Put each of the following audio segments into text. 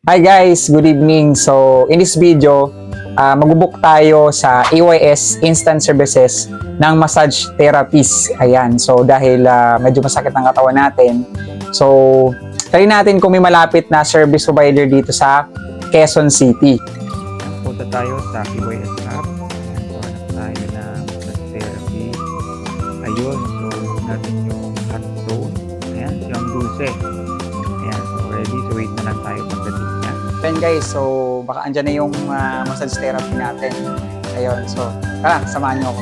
Hi guys, good evening. So in this video, magbubook tayo sa AYS Instant Services ng massage therapist. Ayan, so dahil medyo masakit ang katawan natin, so try natin kung may malapit na service provider dito sa Quezon City. Punta tayo sa AYS app. Ayan, hanap tayo ng massage therapy. Ayun, so natin yung hot zone. Ayan, yung dulce. Ayan, so ready. So wait na lang tayo pagdating niya. Then guys, so baka andyan na yung massage therapy natin. Ayun, so tara, samahan nyo ako.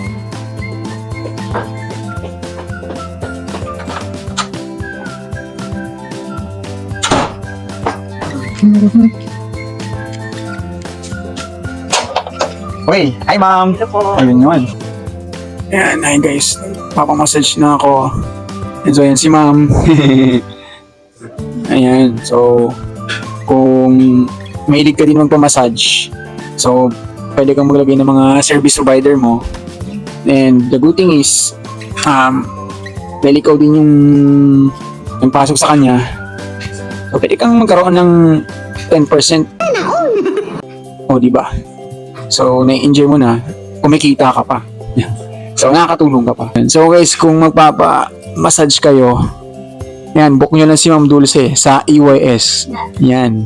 Uy, hi ma'am! Hello po. Ayun yun. Ayan, hi guys. Papamassage na ako. And so, yan si ma'am. Ayan, so, kung mahilig ka din magpamassage, so, pwede kang maglagay ng mga service provider mo. And the good thing is, dahil ikaw din yung pasok sa kanya, so, pwede kang magkaroon ng 10%. O, diba? So, na-enjoy mo na, kumikita ka pa. So, nakakatulong ka pa. So, guys, kung magpapa-massage kayo, yan, book nyo lang si Ma'am Dulce sa EYS. Yan.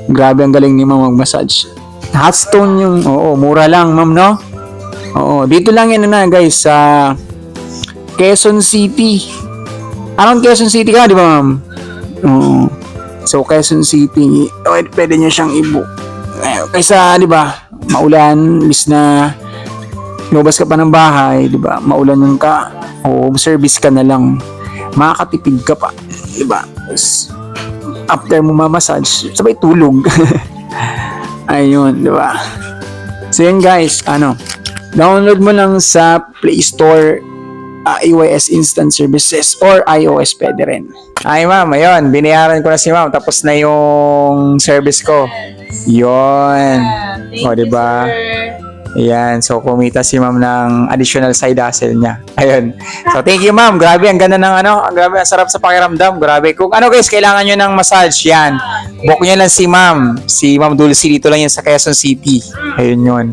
Grabe ang galing ni Ma'am mag-massage. Hot stone yung, oo, mura lang, Ma'am, no? Oo, dito lang yan na, guys, sa Quezon City. Around Quezon City ka, di ba, Ma'am? Oo. So, Quezon City, pwede nyo siyang i-book. Kaysa, di ba, maulan, bis na lumabas ka pa ng bahay, di ba? Maulanan ka, o service ka na lang, makakatipid ka pa, di ba? After mo mamassage, sabay tulog. Ayun, di ba? So yun guys, download mo lang sa Play Store, AYS Instant Services or iOS pwede rin. Ay ma'am, ayun, binayaran ko na si ma'am, tapos na yung service ko. Yun. O, diba? Ayan, so kumita si ma'am ng additional side hustle niya. Ayun. So thank you ma'am. Grabe, ang ganda ng grabe, ang sarap sa pakiramdam. Grabe. Kung guys, kailangan nyo ng massage, yan. Book nyo lang si Ma'am Dulce. Dito lang yan sa Quezon City. Ayun yun.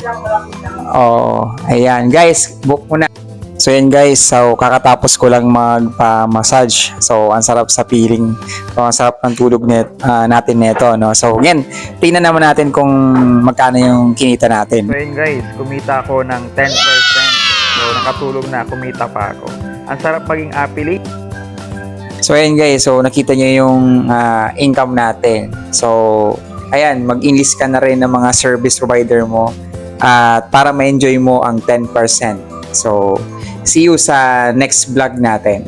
Oh, ayan. Guys, book mo na. So yan guys, so kakatapos ko lang magpa-massage. So ang sarap sa feeling. So, ang sarap ng tulog natin nito, no? So yan, tingnan naman natin kung magkano yung kinita natin. So yun guys, kumita ako ng 10%. So nakatulog na, kumita pa ako. Ang sarap maging affiliate. So ayan guys, so nakita nyo yung income natin. So ayan, mag-enlist ka na rin ng mga service provider mo para ma-enjoy mo ang 10%. So see you sa next vlog natin.